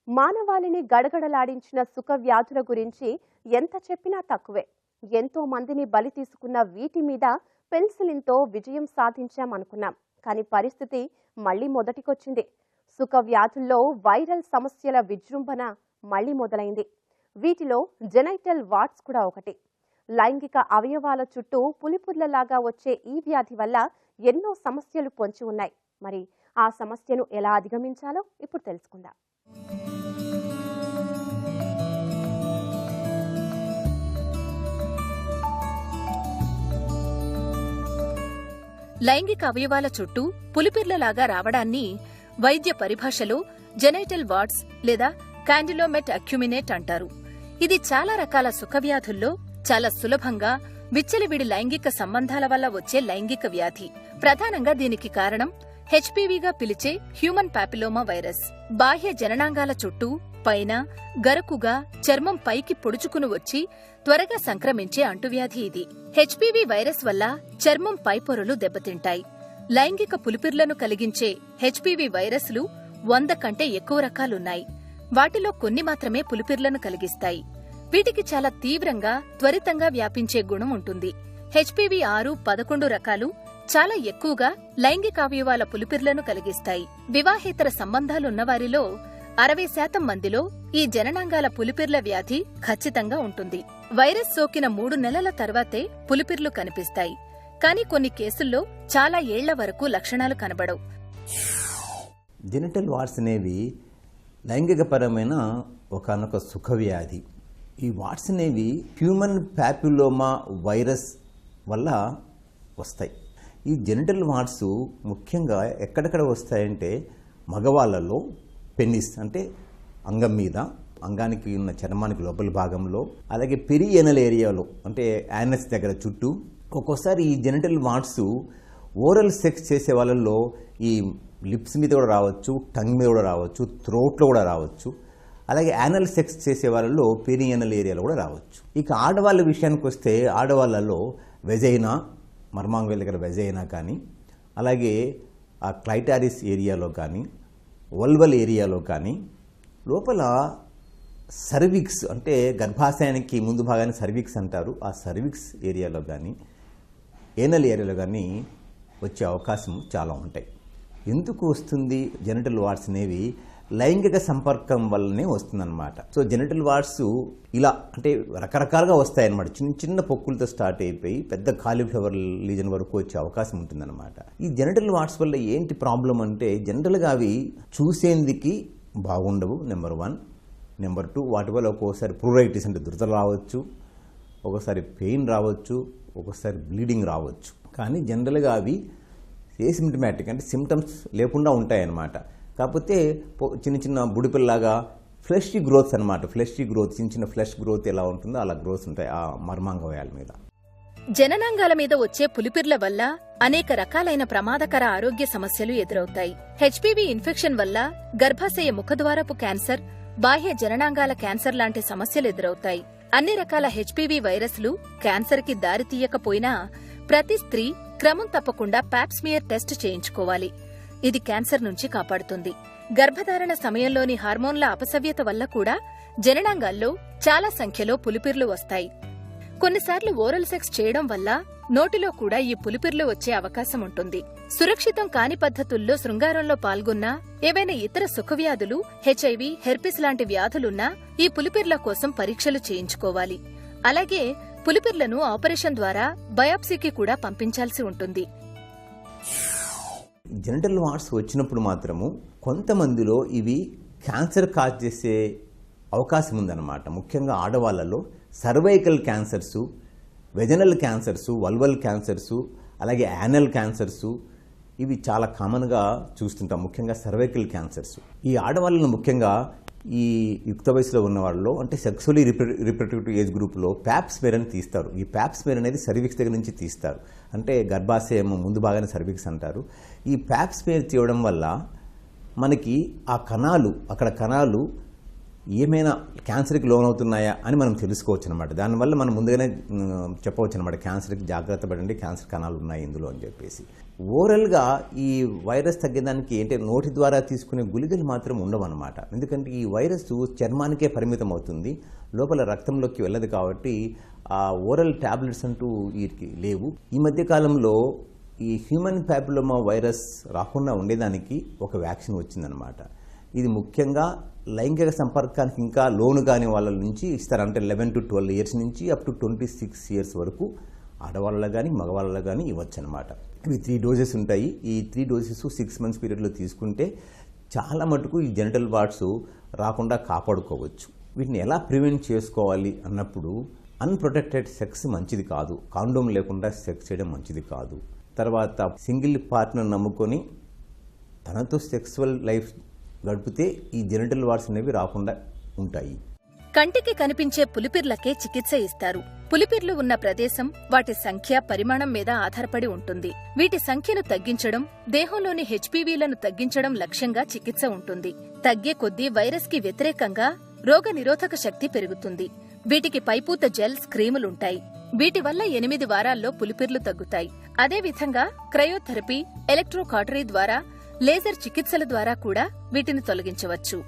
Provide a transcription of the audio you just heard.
మానవాళిని గడగడలాడించిన సుఖ వ్యాధుల గురించి ఎంత చెప్పినా తక్కువే. ఎంతో మందిని బలి తీసుకున్న వీటి మీద పెన్సిలిన్తో విజయం సాధించామనుకున్నాం. కానీ పరిస్థితి మళ్లీ మొదటికొచ్చింది. సుఖ వ్యాధుల్లో వైరల్ సమస్యల విజృంభణ మళ్లీ మొదలైంది. వీటిలో జెనైటల్ వార్ట్స్ కూడా ఒకటి. లైంగిక అవయవాల చుట్టూ పులిపుర్లలాగా వచ్చే ఈ వ్యాధి వల్ల ఎన్నో సమస్యలు పొంచి ఉన్నాయి. మరి ఆ సమస్యను ఎలా అధిగమించాలో ఇప్పుడు తెలుసుకుందాం. లైంగిక అవయవాల చుట్టూ పులిపిర్లలాగా రావడాన్ని వైద్య పరిభాషలో జెనైటల్ వార్ట్స్ లేదా కాండిలోమెట్ అక్యుమినేట్ అంటారు. ఇది చాలా రకాల సుఖవ్యాధుల్లో చాలా సులభంగా విచ్చలవిడి లైంగిక సంబంధాల వల్ల వచ్చే లైంగిక వ్యాధి. ప్రధానంగా దీనికి కారణం హెచ్పివిగా పిలిచే హ్యూమన్ పాపిలోమా వైరస్. బాహ్య జననాంగాల చుట్టూ పైన గరుకుగా చర్మం పైకి పొడుచుకుని వచ్చి త్వరగా సంక్రమించే అంటువ్యాధి ఇది. హెచ్పివి వైరస్ వల్ల చర్మం పై పొరలు దెబ్బతింటాయి. లైంగిక పులిపిర్లను కలిగించే హెచ్పివి వైరస్లు 100 కంటే ఎక్కువ రకాలున్నాయి. వాటిలో కొన్ని మాత్రమే పులిపిర్లను కలిగిస్తాయి. వీటికి చాలా తీవ్రంగా త్వరితంగా వ్యాపించే గుణం ఉంటుంది. హెచ్పివి 6, 11 రకాలు చాలా ఎక్కువగా లైంగికావయవాల పులిపిర్లను కలిగిస్తాయి. వివాహేతర సంబంధాలున్నవారిలో 60% మందిలో ఈ జననాంగాల పులిపిర్ల వ్యాధి ఖచ్చితంగా ఉంటుంది. వైరస్ సోకిన 3 నెలల తర్వాతే పులిపిర్లు కనిపిస్తాయి. కానీ కొన్ని కేసుల్లో చాలా ఏళ్ల వరకు లక్షణాలు కనబడవు. జెనిటల్ వార్ట్స్ అనేవి లైంగికపరమైన ఒకనొక సుఖవ్యాధి. ఈ వార్ట్స్ అనేవి హ్యూమన్ పాపిలోమా వైరస్ వల్ల వస్తాయి. ఈ జెనిటల్ వార్ట్స్ ముఖ్యంగా ఎక్కడెక్కడ వస్తాయంటే మగవాళ్ళలో పెనిస్ అంటే అంగం మీద, అంగానికి ఉన్న చర్మానికి లోపలి భాగంలో, అలాగే పెరియేనల్ ఏరియాలో అంటే యానస్ దగ్గర చుట్టూ. ఒక్కోసారి ఈ జెనిటల్ వార్ట్స్ ఓరల్ సెక్స్ చేసే వాళ్ళల్లో ఈ లిప్స్ మీద కూడా రావచ్చు, టంగ్ మీద కూడా రావచ్చు, థ్రోట్లో కూడా రావచ్చు. అలాగే యానల్ సెక్స్ చేసే వాళ్ళలో పెరియేనల్ ఏరియాలో కూడా రావచ్చు. ఇక ఆడవాళ్ళ విషయానికి వస్తే ఆడవాళ్ళలో వెజైనా, మర్మాంగం దగ్గర వెజైనా కానీ, అలాగే ఆ క్లైటారిస్ ఏరియాలో కానీ, వల్వల్ ఏరియాలో కానీ, లోపల సర్విక్స్ అంటే గర్భాశయానికి ముందు భాగాన్ని సర్విక్స్ అంటారు. ఆ సర్విక్స్ ఏరియాలో కానీ, ఏనల్ ఏరియాలో కానీ వచ్చే అవకాశం చాలా ఉంటాయి. ఎందుకు వస్తుంది జెనిటల్ వార్ట్స్ అనేవి? లైంగిక సంపర్కం వల్లనే వస్తుందన్నమాట. సో జెనిటల్ వార్ట్స్ ఇలా అంటే రకరకాలుగా వస్తాయన్నమాట. చిన్న చిన్న పొక్కులతో స్టార్ట్ అయిపోయి పెద్ద కాలీఫ్లవర్ లీజన్ వరకు వచ్చే అవకాశం ఉంటుందన్నమాట. ఈ జెనిటల్ వార్ట్స్ వల్ల ఏంటి ప్రాబ్లం అంటే, జనరల్గా అవి చూసేందుకు బాగుండవు, నెంబర్ 1. నెంబర్ 2, వాటి వల్ల ఒక్కోసారి ప్రూరైటిస్ అంటే దురద రావచ్చు, ఒకసారి పెయిన్ రావచ్చు, ఒకసారి బ్లీడింగ్ రావచ్చు. కానీ జనరల్గా అవి ఏసిమ్టమాటిక్ అంటే సిమ్టమ్స్ లేకుండా ఉంటాయన్నమాట. కాకపోతే చిన్న చిన్న బుడిపిల్లాగా ఫ్లెషీ గ్రోత్స్ అనమాట. ఫ్లెషీ గ్రోత్, చిన్న చిన్న ఫ్లెష్ గ్రోత్ ఎలా ఉంటుందో అలా గ్రోత్స్ ఉంటాయి ఆ మర్మాంగవయాల మీద. జననాంగాల మీద వచ్చే పులిపిర్ల వల్ల అనేక రకాలైన ప్రమాదకర ఆరోగ్య సమస్యలు ఎదురవుతాయి. హెచ్పివి ఇన్ఫెక్షన్ వల్ల గర్భాశయ ముఖద్వారపు క్యాన్సర్, బాహ్య జననాంగాల క్యాన్సర్ లాంటి సమస్యలు ఎదురవుతాయి. అన్ని రకాల హెచ్పివి వైరస్లు క్యాన్సర్ కి దారితీయకపోయినా ప్రతి స్త్రీ క్రమం తప్పకుండా పాప్స్మియర్ టెస్ట్ చేయించుకోవాలి. ఇది క్యాన్సర్ నుంచి కాపాడుతుంది. గర్భధారణ సమయంలోని హార్మోన్ల అపసవ్యత వల్ల కూడా జననాంగాల్లో చాలా సంఖ్యలో పులిపిర్లు వస్తాయి. కొన్నిసార్లు ఓరల్ సెక్స్ చేయడం వల్ల నోటిలో కూడా ఈ పులిపిర్లు వచ్చే అవకాశం ఉంటుంది. సురక్షితం కాని పద్ధతుల్లో శృంగారంలో పాల్గొన్నా, ఏవైనా ఇతర సుఖవ్యాధులు, హెచ్ఐవి, హెర్పిస్ లాంటి వ్యాధులున్నా ఈ పులిపిర్ల కోసం పరీక్షలు చేయించుకోవాలి. అలాగే పులిపిర్లను ఆపరేషన్ ద్వారా బయాప్సీకి కూడా పంపించాల్సి ఉంటుంది. జెనిటల్ వార్ట్స్ వచ్చినప్పుడు మాత్రము కొంతమందిలో ఇవి క్యాన్సర్ కాజ్ చేసే అవకాశం ఉందన్నమాట. ముఖ్యంగా ఆడవాళ్లలో cervical cancers, vaginal cancers, vulval cancers, అలాగే యానల్ క్యాన్సర్సు ఇవి చాలా కామన్గా చూస్తుంటాం. ముఖ్యంగా సర్వైకల్ క్యాన్సర్సు ఈ ఆడవాళ్ళను ముఖ్యంగా ఈ యుక్త వయసులో ఉన్న వాళ్ళలో అంటే సెక్సువలీ రిప్రొడక్టివ్ ఏజ్ గ్రూప్లో ప్యాప్స్మియర్ అని తీస్తారు. ఈ ప్యాప్స్మియర్ అనేది సర్విక్స్ దగ్గర నుంచి తీస్తారు. అంటే గర్భాశయం ముందు భాగాన్ని సర్విక్స్ అంటారు. ఈ ప్యాప్స్మియర్ తీయడం వల్ల మనకి ఆ కణాలు, అక్కడ కణాలు ఏమైనా క్యాన్సర్కి లోనవుతున్నాయా అని మనం తెలుసుకోవచ్చు అనమాట. దానివల్ల మనం ముందుగానే చెప్పవచ్చు అనమాట, క్యాన్సర్కి జాగ్రత్త పడండి, క్యాన్సర్ కణాలు ఉన్నాయి ఇందులో అని చెప్పేసి. ఓరల్గా ఈ వైరస్ తగ్గడానికి అంటే నోటి ద్వారా తీసుకునే గుళికలు మాత్రం ఉండవన్నమాట. ఎందుకంటే ఈ వైరస్ చర్మానికే పరిమితం అవుతుంది, లోపల రక్తంలోకి వెళ్ళదు. కాబట్టి ఆ ఓరల్ టాబ్లెట్స్ అంటూ వీటికి లేవు. ఈ మధ్య కాలంలో ఈ హ్యూమన్ ప్యాపిలోమా వైరస్ రాకుండా ఉండేదానికి ఒక వ్యాక్సిన్ వచ్చిందనమాట. ఇది ముఖ్యంగా లైంగిక సంపర్కానికి ఇంకా లోను కాని వాళ్ళ నుంచి ఇస్తారు. అంటే 11 to 12 years నుంచి అప్ టు 26 years వరకు ఆడవాళ్ళ కానీ మగవాళ్ళ కానీ ఇవ్వచ్చు అనమాట. ఇవి 3 doses ఉంటాయి. ఈ 3 doses 6 months పీరియడ్లో తీసుకుంటే చాలా మటుకు ఈ జెనిటల్ వార్డ్స్ రాకుండా కాపాడుకోవచ్చు. వీటిని ఎలా ప్రివెంట్ చేసుకోవాలి అన్నప్పుడు అన్ప్రొటెక్టెడ్ సెక్స్ మంచిది కాదు, కాండోమ్ లేకుండా సెక్స్ చేయడం మంచిది కాదు. తర్వాత సింగిల్ పార్ట్నర్ నమ్ముకొని తనతో సెక్సువల్ లైఫ్ గడిపితే ఈ జెనిటల్ వార్డ్స్ అనేవి రాకుండా ఉంటాయి. కంటికి కనిపించే పులిపిర్లకే చికిత్స ఇస్తారు. పులిపిర్లు ఉన్న ప్రదేశం, వాటి సంఖ్య, పరిమాణం మీద ఆధారపడి ఉంటుంది. వీటి సంఖ్యను తగ్గించడం, దేహంలోని హెచ్పివిలను తగ్గించడం లక్ష్యంగా చికిత్స ఉంటుంది. తగ్గే కొద్దీ వైరస్ కి వ్యతిరేకంగా రోగ నిరోధక శక్తి పెరుగుతుంది. వీటికి పైపూత జెల్స్, క్రీములుంటాయి. వీటి వల్ల 8 వారాల్లో పులిపిర్లు తగ్గుతాయి. అదేవిధంగా క్రయోథెరపీ, ఎలక్ట్రోకాటరీ ద్వారా, లేజర్ చికిత్సల ద్వారా కూడా వీటిని తొలగించవచ్చు.